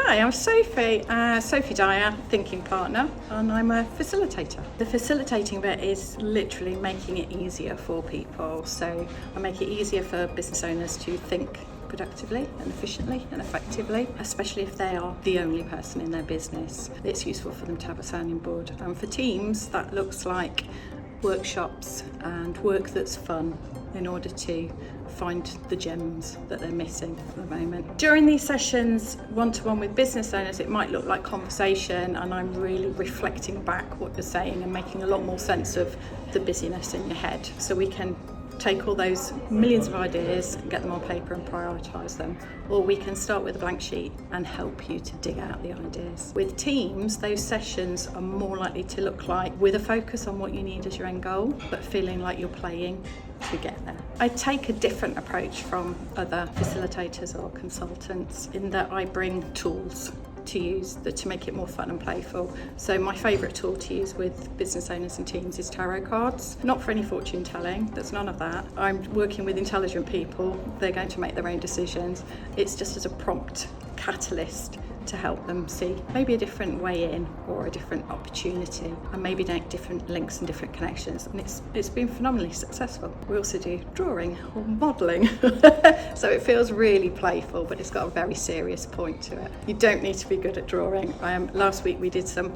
Hi, I'm Sophie Dyer, thinking partner, and I'm a facilitator. The facilitating bit is literally making it easier for people. So I make it easier for business owners to think productively and efficiently and effectively, especially if they are the only person in their business. It's useful for them to have a sounding board. And for teams, that looks like workshops and work that's fun in order to find the gems that they're missing at the moment. During these sessions, one-to-one with business owners, it might look like conversation, and I'm really reflecting back what you're saying and making a lot more sense of the busyness in your head, so we can take all those millions of ideas and get them on paper and prioritise them, or we can start with a blank sheet and help you to dig out the ideas. With teams, those sessions are more likely to look like with a focus on what you need as your end goal, but feeling like you're playing to get there. I take a different approach from other facilitators or consultants in that I bring tools to use to make it more fun and playful. So my favourite tool to use with business owners and teams is tarot cards. Not for any fortune telling, there's none of that. I'm working with intelligent people, they're going to make their own decisions. It's just as a prompt catalyst to help them see maybe a different way in or a different opportunity, and maybe make different links and different connections, and it's been phenomenally successful. We also do drawing or modelling so it feels really playful, but it's got a very serious point to it. You don't need to be good at drawing. Last week we did some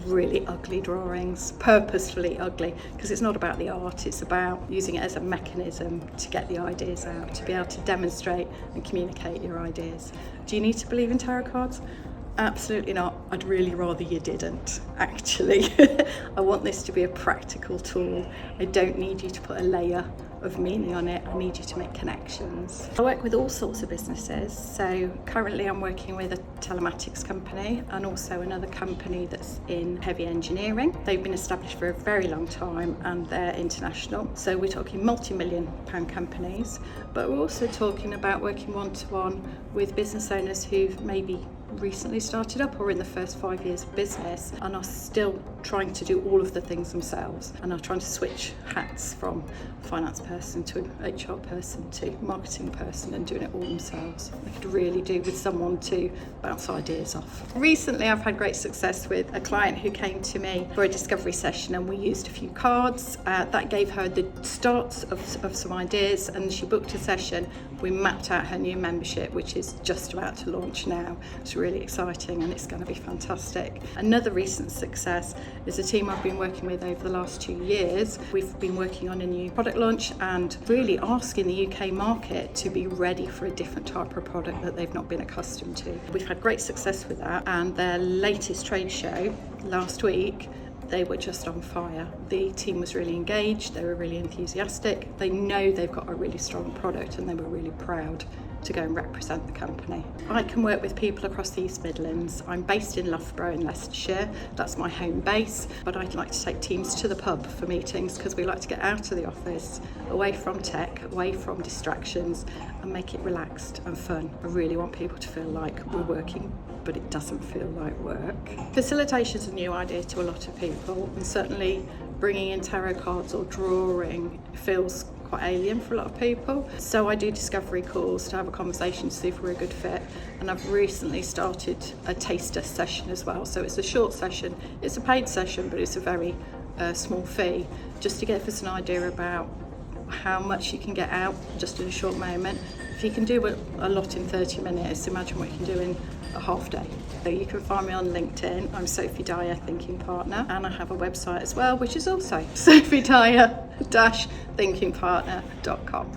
really ugly drawings, purposefully ugly, because it's not about the art, it's about using it as a mechanism to get the ideas out, to be able to demonstrate and communicate your ideas. Do you need to believe in tarot cards? Absolutely not. I'd really rather you didn't, actually. I want this to be a practical tool. I don't need you to put a layer of meaning on it. I need you to make connections. I work with all sorts of businesses. So currently I'm working with a telematics company and also another company that's in heavy engineering. They've been established for a very long time and they're international. So we're talking multi-million pound companies, but we're also talking about working one-to-one with business owners who've maybe recently started up or in the first 5 years of business and are still trying to do all of the things themselves and are trying to switch hats from finance person to HR person to marketing person and doing it all themselves. They could really do with someone to bounce ideas off. Recently I've had great success with a client who came to me for a discovery session, and we used a few cards. That gave her the starts of some ideas, and she booked a session. We mapped out her new membership, which is just about to launch now. It's really exciting and it's going to be fantastic. Another recent success is a team I've been working with over the last 2 years. We've been working on a new product launch and really asking the UK market to be ready for a different type of product that they've not been accustomed to. We've had great success with that, and their latest trade show last week, they were just on fire. The team was really engaged, they were really enthusiastic, they know they've got a really strong product and they were really proud to go and represent the company. I can work with people across the East Midlands. I'm based in Loughborough in Leicestershire, that's my home base, but I'd like to take teams to the pub for meetings because we like to get out of the office, away from tech, away from distractions, and make it relaxed and fun. I really want people to feel like we're working, but it doesn't feel like work. Facilitation is a new idea to a lot of people, and certainly bringing in tarot cards or drawing feels quite alien for a lot of people. So I do discovery calls to have a conversation to see if we're a good fit, and I've recently started a taster session as well. So it's a short session, it's a paid session, but it's a very small fee, just to give us an idea about how much you can get out just in a short moment. If you can do a lot in 30 minutes, imagine what you can do in a half day. So you can find me on LinkedIn. I'm Sophie Dyer, Thinking Partner, and I have a website as well, which is also sophiedyer-thinkingpartner.com.